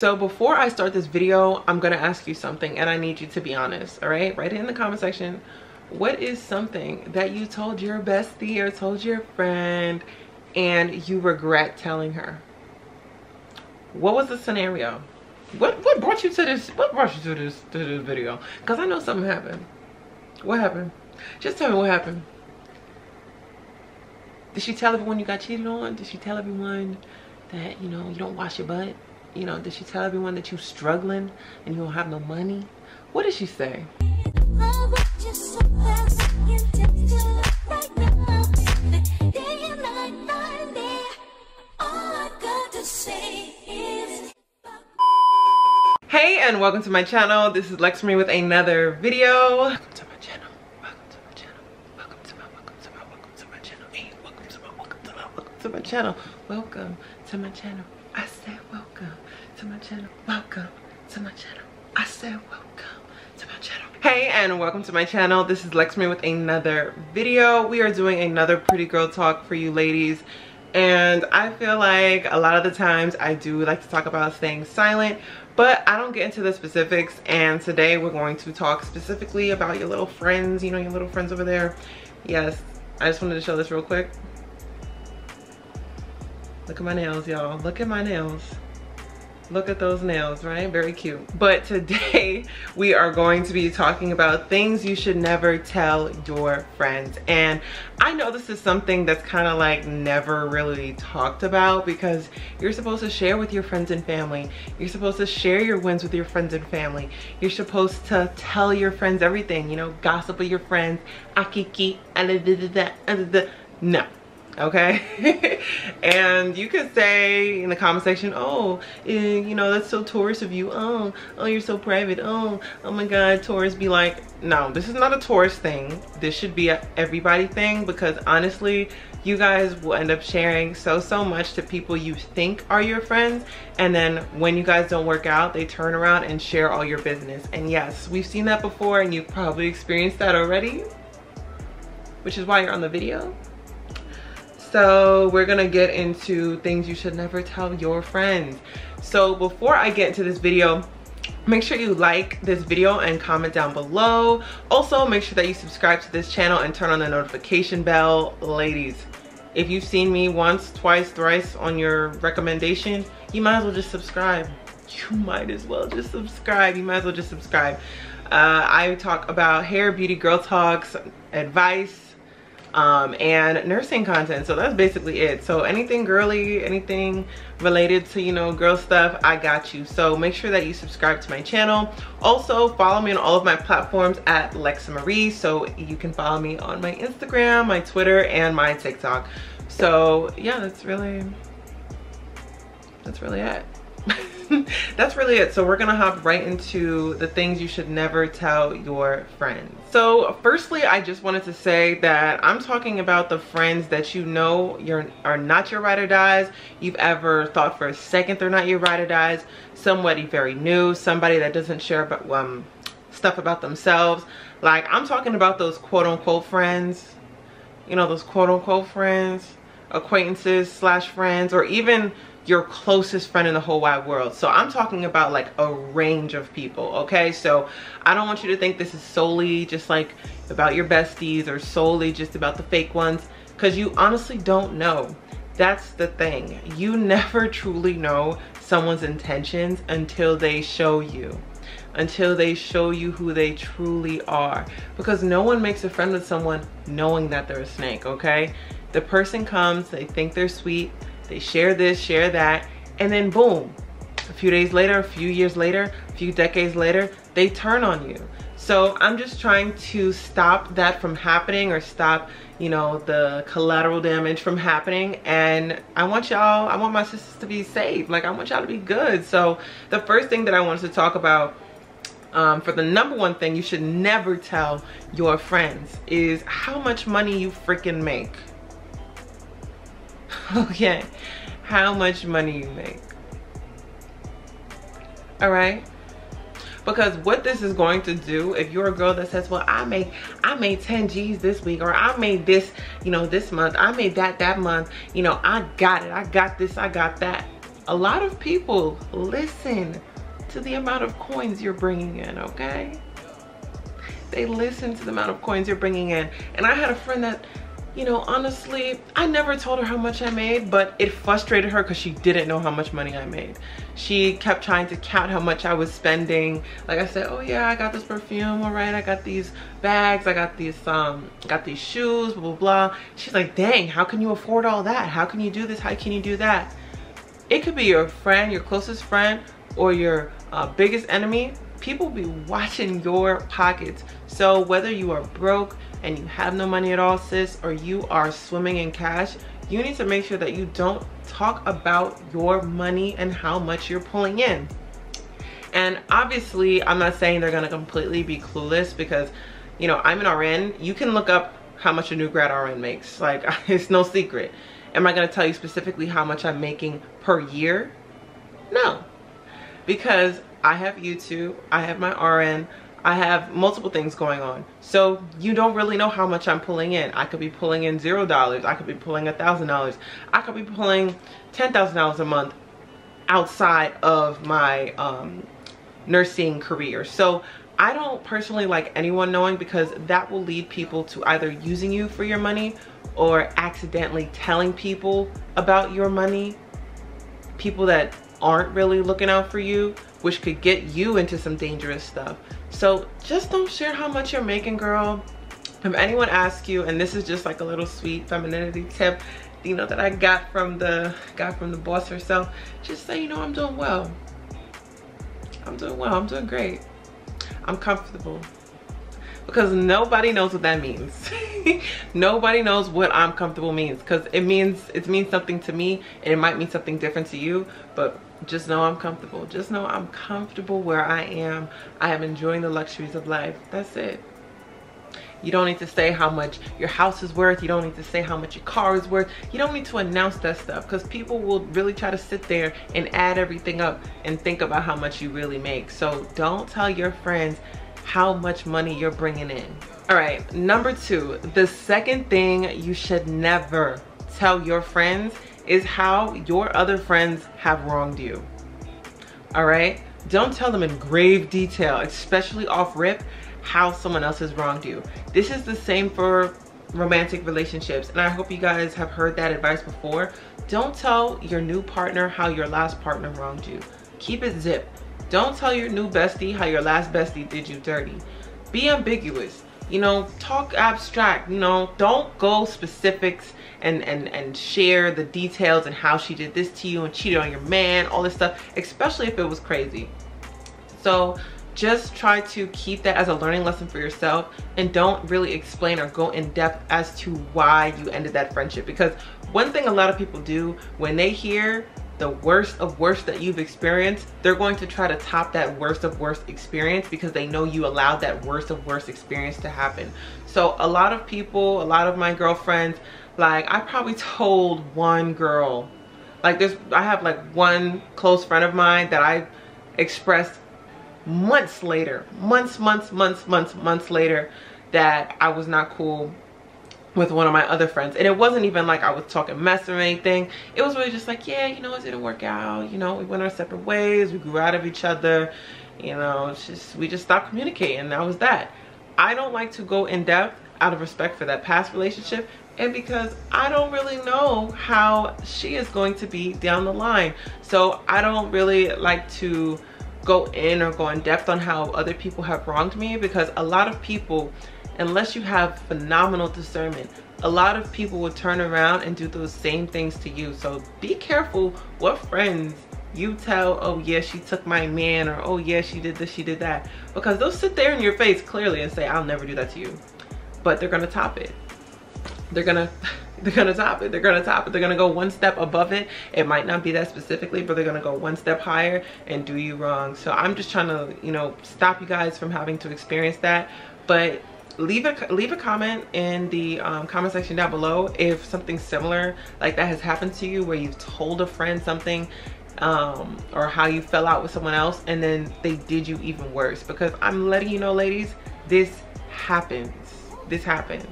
So before I start this video, I'm gonna ask you something and I need you to be honest, all right? Write it in the comment section. What is something that you told your bestie or told your friend and you regret telling her? What was the scenario? What brought you to this? What brought you to this video? Because I know something happened. What happened? Just tell me what happened. Did she tell everyone you got cheated on? Did she tell everyone that, you know, you don't wash your butt? You know, did she tell everyone that you're struggling and you don't have no money? What did she say? Hey, and welcome to my channel. This is Lexsa with another video. Welcome to my channel. Welcome to my channel. Welcome to my channel. Hey, welcome to my channel. Welcome to my channel. I said welcome to my channel. Welcome to my channel. I said welcome to my channel. Hey, and welcome to my channel. This is Lexsa with another video. We are doing another pretty girl talk for you ladies. And I feel like a lot of the times I do like to talk about staying silent, but I don't get into the specifics. And today we're going to talk specifically about your little friends, you know, your little friends over there. Yes, I just wanted to show this real quick. Look at my nails, y'all. Look at my nails. Look at those nails, right? Very cute. But today we are going to be talking about things you should never tell your friends. And I know this is something that's kind of like never really talked about because you're supposed to share with your friends and family. You're supposed to share your wins with your friends and family. You're supposed to tell your friends everything, you know, gossip with your friends. Akiki, no. Okay. And you could say in the comment section, oh, you know, that's so Taurus of you. Oh, you're so private. Oh my God, Taurus. Be like, no, this is not a Taurus thing. This should be a everybody thing, because honestly, you guys will end up sharing so much to people you think are your friends, and then when you guys don't work out, they turn around and share all your business. And yes, we've seen that before, and you've probably experienced that already, which is why you're on the video. So we're gonna get into things you should never tell your friends. So before I get into this video, make sure you like this video and comment down below. Also, make sure that you subscribe to this channel and turn on the notification bell. Ladies, if you've seen me once, twice, thrice on your recommendation, you might as well just subscribe. You might as well just subscribe. You might as well just subscribe. I talk about hair, beauty, girl talks, advice, and nursing content. So that's basically it. So anything girly, anything related to, you know, girl stuff, I got you. So make sure that you subscribe to my channel. Also follow me on all of my platforms at Lexsa Marie, so you can follow me on my Instagram, my Twitter, and my TikTok. So yeah, that's really it. That's really it. So we're gonna hop right into the things you should never tell your friends. So firstly, I just wanted to say that I'm talking about the friends that you know are not your ride or dies. You've ever thought for a second they're not your ride or dies. Somebody very new, somebody that doesn't share about stuff about themselves. Like, I'm talking about those quote-unquote friends, you know, those quote-unquote friends, acquaintances slash friends, or even your closest friend in the whole wide world. So I'm talking about like a range of people, okay? So I don't want you to think this is solely just like about your besties or solely just about the fake ones, because you honestly don't know. That's the thing. You never truly know someone's intentions until they show you. Until they show you who they truly are. Because no one makes a friend with someone knowing that they're a snake, okay? The person comes, they think they're sweet, they share this, share that, and then boom, a few days later, a few years later, a few decades later, they turn on you. So I'm just trying to stop that from happening, or stop, you know, the collateral damage from happening. And I want y'all, I want my sisters to be safe. Like, I want y'all to be good. So the first thing that I wanted to talk about, for the number one thing you should never tell your friends, is how much money you freaking make. Okay, how much money you make. All right, because what this is going to do, if you're a girl that says, well, I made 10 G's this week, or I made this, you know, this month, I made that month, you know, I got it, I got this, I got that. A lot of people listen to the amount of coins you're bringing in, okay? They listen to the amount of coins you're bringing in. And I had a friend that, you know, honestly, I never told her how much I made, but it frustrated her because she didn't know how much money I made. She kept trying to count how much I was spending. Like I said, oh yeah, I got this perfume, all right, I got these bags, I got these shoes, blah, blah, blah. She's like, dang, how can you afford all that? How can you do this? How can you do that? It could be your friend, your closest friend, or your biggest enemy. People be watching your pockets. So whether you are broke and you have no money at all, sis, or you are swimming in cash, you need to make sure that you don't talk about your money and how much you're pulling in. And obviously, I'm not saying they're gonna completely be clueless because, you know, I'm an RN. You can look up how much a new grad RN makes. Like, it's no secret. Am I gonna tell you specifically how much I'm making per year? No, because I have YouTube, I have my RN, I have multiple things going on. So you don't really know how much I'm pulling in. I could be pulling in $0. I could be pulling $1,000. I could be pulling $10,000 a month outside of my nursing career. So I don't personally like anyone knowing, because that will lead people to either using you for your money or accidentally telling people about your money. People that aren't really looking out for you, which could get you into some dangerous stuff. So just don't share how much you're making, girl. If anyone asks you, and this is just like a little sweet femininity tip, you know, that I got from the boss herself, just say, you know, I'm doing well. I'm doing well, I'm doing great. I'm comfortable. Because nobody knows what that means. Nobody knows what I'm comfortable means, because it means something to me, and it might mean something different to you, but just know I'm comfortable. Just know I'm comfortable where I am. I am enjoying the luxuries of life. That's it. You don't need to say how much your house is worth. You don't need to say how much your car is worth. You don't need to announce that stuff, because people will really try to sit there and add everything up and think about how much you really make. So don't tell your friends how much money you're bringing in. All right, number 2, the second thing you should never tell your friends is how your other friends have wronged you. All right, don't tell them in grave detail, especially off rip, how someone else has wronged you. This is the same for romantic relationships, and I hope you guys have heard that advice before. Don't tell your new partner how your last partner wronged you. Keep it zip. Don't tell your new bestie how your last bestie did you dirty. Be ambiguous, you know, talk abstract, you know, don't go specifics and share the details and how she did this to you and cheated on your man, all this stuff, especially if it was crazy. So just try to keep that as a learning lesson for yourself, and don't really explain or go in depth as to why you ended that friendship. Because one thing a lot of people do, when they hear the worst of worst that you've experienced, they're going to try to top that worst of worst experience, because they know you allowed that worst of worst experience to happen. So a lot of people, a lot of my girlfriends, like, I probably told one girl, like I have like one close friend of mine that I expressed months later, months later, that I was not cool with one of my other friends. And it wasn't even like I was talking mess or anything. It was really just like, yeah, you know, it didn't work out, you know, we went our separate ways, we grew out of each other, you know, it's just, we just stopped communicating, and that was that. I don't like to go in depth out of respect for that past relationship, and because I don't really know how she is going to be down the line. So I don't really like to go in or go in depth on how other people have wronged me, because a lot of people, unless you have phenomenal discernment, a lot of people will turn around and do those same things to you. So be careful what friends you tell, oh yeah, she took my man, or oh yeah, she did this, she did that, because they'll sit there in your face clearly and say, I'll never do that to you. But they're gonna top it. They're gonna top it. They're gonna top it. They're gonna go one step above it. It might not be that specifically, but they're gonna go one step higher and do you wrong. So I'm just trying to, you know, stop you guys from having to experience that. But leave a comment in the comment section down below if something similar like that has happened to you, where you've told a friend something, or how you fell out with someone else and then they did you even worse. Because I'm letting you know, ladies, this happens. This happens.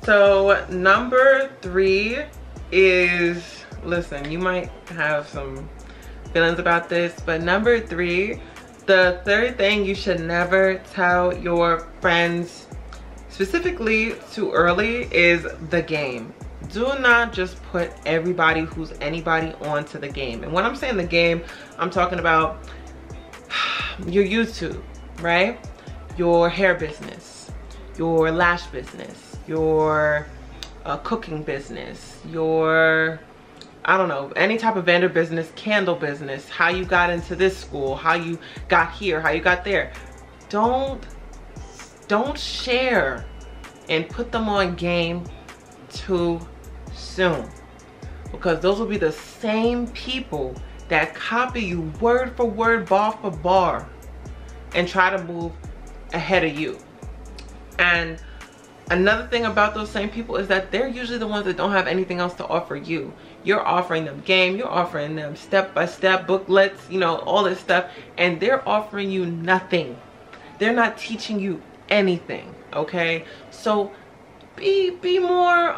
So number 3 is, listen, you might have some feelings about this. But number 3, the third thing you should never tell your friends, specifically too early, is the game. Do not just put everybody who's anybody onto the game. And when I'm saying the game, I'm talking about your YouTube, right? Your hair business, your lash business, your cooking business, your, I don't know, any type of vendor business, candle business, how you got into this school, how you got here, how you got there. Don't share and put them on game too soon, because those will be the same people that copy you word for word, bar for bar, and try to move ahead of you. And another thing about those same people is that they're usually the ones that don't have anything else to offer you. You're offering them game, you're offering them step-by-step booklets, you know, all this stuff, and they're offering you nothing. They're not teaching you anything, okay? So be more,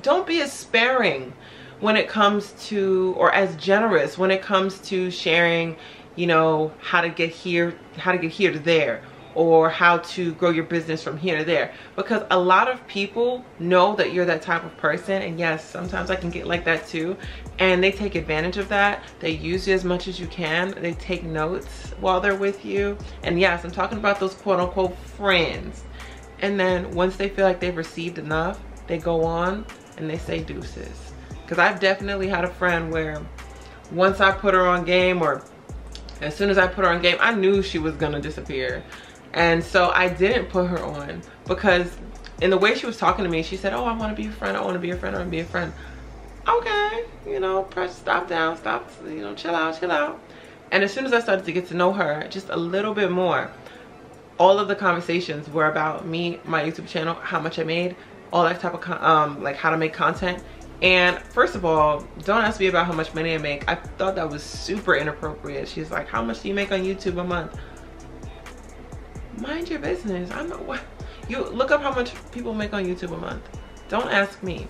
don't be as sparing when it comes to, or as generous when it comes to sharing, you know, how to get here to there, or how to grow your business from here to there. Because a lot of people know that you're that type of person, and yes, sometimes I can get like that too, and they take advantage of that. They use you as much as you can. They take notes while they're with you. And yes, I'm talking about those quote-unquote friends. And then once they feel like they've received enough, they go on and they say deuces. Because I've definitely had a friend where once I put her on game, or as soon as I put her on game, I knew she was gonna disappear. And so I didn't put her on, because in the way she was talking to me, she said, oh, I want to be a friend, I want to be a friend, I want to be a friend. Okay, you know, press stop down, stop, you know, chill out, chill out. And as soon as I started to get to know her just a little bit more, all of the conversations were about me, my YouTube channel, how much I made, all that type of like how to make content. And first of all, don't ask me about how much money I make. I thought that was super inappropriate. She's like, how much do you make on YouTube a month? Mind your business. I'm not, what, you look up how much people make on YouTube a month. Don't ask me.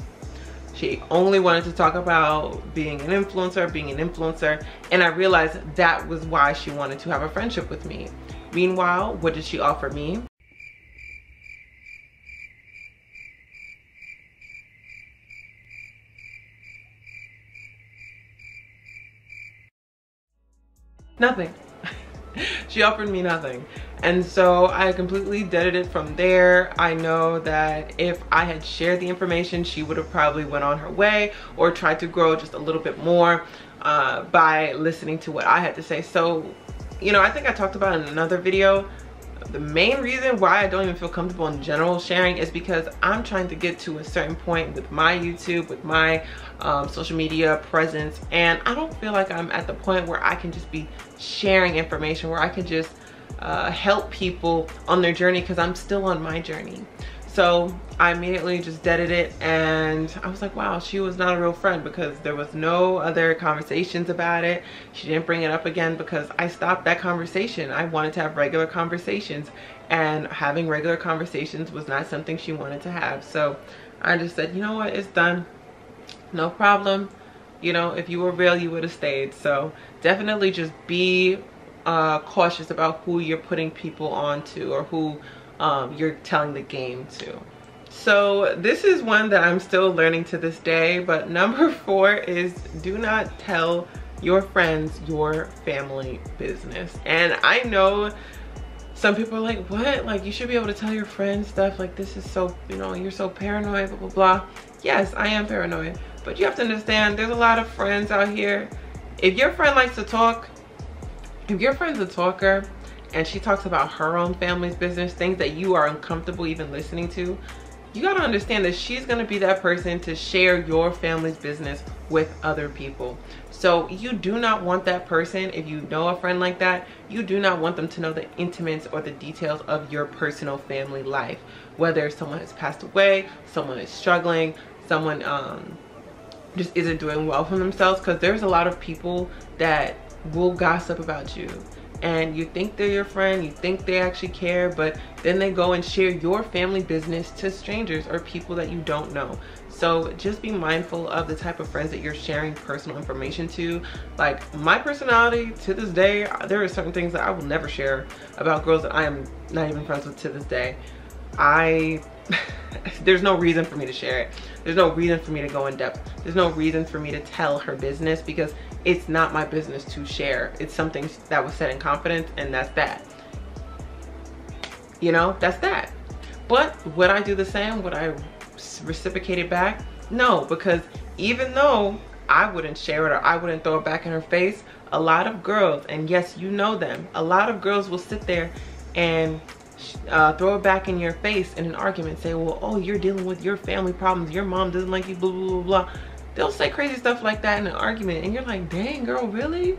She only wanted to talk about being an influencer, and I realized that was why she wanted to have a friendship with me. Meanwhile, what did she offer me? Nothing. She offered me nothing. And so I completely deaded it from there. I know that if I had shared the information, she would have probably went on her way or tried to grow just a little bit more by listening to what I had to say. So, you know, I think I talked about in another video, the main reason why I don't even feel comfortable in general sharing is because I'm trying to get to a certain point with my YouTube, with my social media presence, and I don't feel like I'm at the point where I can just be sharing information, where I can just help people on their journey, because I'm still on my journey. So I immediately just deaded it, and I was like, wow, she was not a real friend, because there was no other conversations about it. She didn't bring it up again because I stopped that conversation. I wanted to have regular conversations, and having regular conversations was not something she wanted to have. So I just said, you know what, it's done. No problem. You know, if you were real, you would have stayed. So definitely just be cautious about who you're putting people onto, or who you're telling the game to. So this is one that I'm still learning to this day, but number 4 is do not tell your friends your family business. And I know some people are like, what? Like, you should be able to tell your friends stuff, like this is so, you know, you're so paranoid, blah, blah, blah. Yes, I am paranoid, but you have to understand there's a lot of friends out here. If your friend likes to talk, if your friend's a talker and she talks about her own family's business, things that you are uncomfortable even listening to, you gotta understand that she's gonna be that person to share your family's business with other people. So you do not want that person, if you know a friend like that, you do not want them to know the intimates or the details of your personal family life. Whether someone has passed away, someone is struggling, someone just isn't doing well for themselves, because there's a lot of people that will gossip about you. And you think they're your friend, you think they actually care, but then they go and share your family business to strangers or people that you don't know. So just be mindful of the type of friends that you're sharing personal information to. Like my personality to this day, there are certain things that I will never share about girls that I am not even friends with to this day. There's no reason for me to share it. There's no reason for me to go in depth. There's no reason for me to tell her business, because it's not my business to share. It's something that was said in confidence, and that's that. You know, that's that. But would I do the same? Would I reciprocate it back? No, because even though I wouldn't share it or I wouldn't throw it back in her face, a lot of girls, and yes, you know them, a lot of girls will sit there and throw it back in your face in an argument, say, well, oh, you're dealing with your family problems, your mom doesn't like you, blah, blah, blah, blah. They'll say crazy stuff like that in an argument, and you're like, dang, girl, really?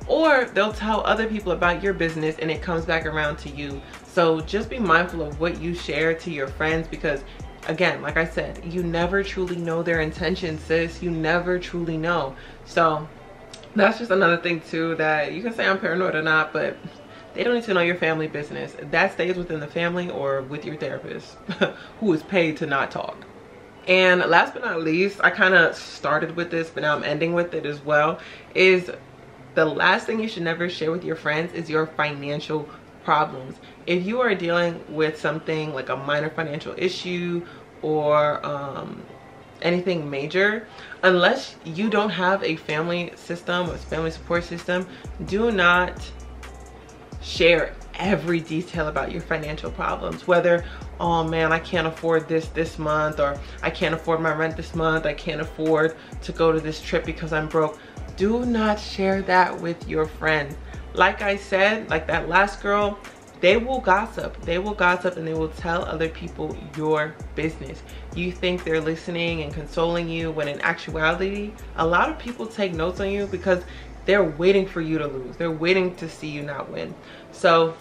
Or they'll tell other people about your business and it comes back around to you. So just be mindful of what you share to your friends, because again, like I said, you never truly know their intentions, sis. You never truly know. So that's just another thing too, that you can say I'm paranoid or not, but they don't need to know your family business. That stays within the family or with your therapist who is paid to not talk. And last but not least, I kind of started with this, but now I'm ending with it as well, is the last thing you should never share with your friends is your financial problems. If you are dealing with something like a minor financial issue or anything major, unless you don't have a family system or family support system, do not share every detail about your financial problems. Whether, oh man, I can't afford this month, or I can't afford my rent this month, I can't afford to go to this trip because I'm broke. Do not share that with your friends. Like I said, like that last girl, they will gossip. They will gossip and they will tell other people your business. You think they're listening and consoling you, when in actuality, a lot of people take notes on you because they're waiting for you to lose. They're waiting to see you not win. So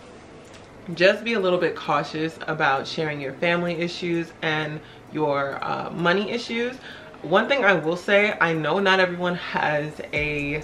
just be a little bit cautious about sharing your family issues and your money issues. One thing I will say, I know not everyone has a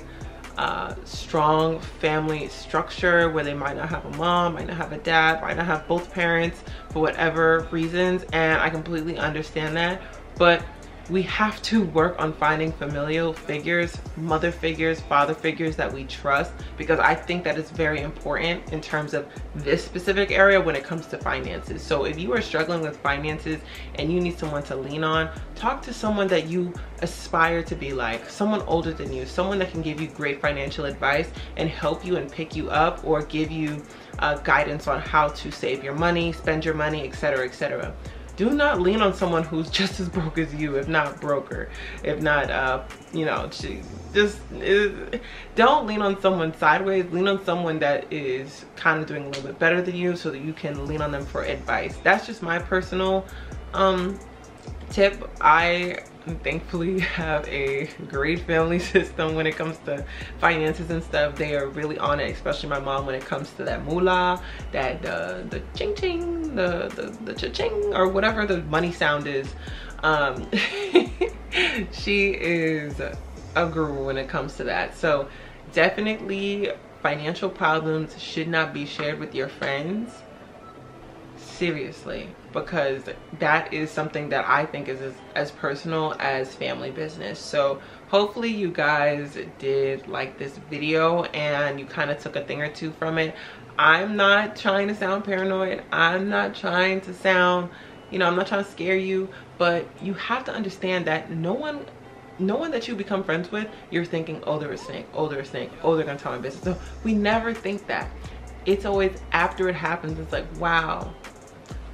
strong family structure where they might not have a mom, might not have a dad, might not have both parents for whatever reasons, and I completely understand that. But we have to work on finding familial figures, mother figures, father figures that we trust, because I think that is very important in terms of this specific area when it comes to finances. So if you are struggling with finances and you need someone to lean on, talk to someone that you aspire to be like, someone older than you, someone that can give you great financial advice and help you and pick you up, or give you guidance on how to save your money, spend your money, etc., etc. Do not lean on someone who's just as broke as you, if not broker, if not, you know, don't lean on someone sideways. Lean on someone that is kind of doing a little bit better than you, so that you can lean on them for advice. That's just my personal tip. I thankfully have a great family system when it comes to finances and stuff. They are really on it, especially my mom, when it comes to that moolah, that the ching ching, the cha-ching, or whatever the money sound is. She is a guru when it comes to that. So definitely financial problems should not be shared with your friends. Seriously, because that is something that I think is as personal as family business. So hopefully you guys did like this video and you kind of took a thing or two from it. I'm not trying to sound paranoid. I'm not trying to sound, you know, I'm not trying to scare you, but you have to understand that no one that you become friends with, you're thinking, oh, they're a snake, oh, they're a snake, oh, they're gonna tell my business. So we never think that. It's always after it happens, it's like, wow,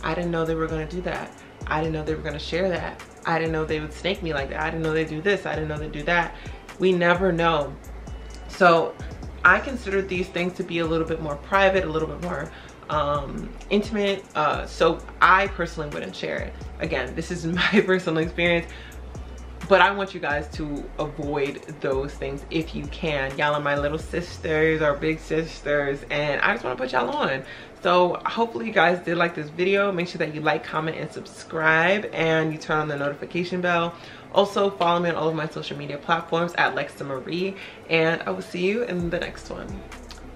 I didn't know they were gonna do that. I didn't know they were gonna share that. I didn't know they would snake me like that. I didn't know they'd do this. I didn't know they'd do that. We never know. So I consider these things to be a little bit more private, a little bit more intimate. So I personally wouldn't share it. Again, this is my personal experience, but I want you guys to avoid those things if you can. Y'all are my little sisters or big sisters, and I just want to put y'all on. So hopefully you guys did like this video. Make sure that you like, comment, and subscribe, and you turn on the notification bell. Also follow me on all of my social media platforms at Lexsa Marie, and I will see you in the next one.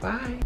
Bye.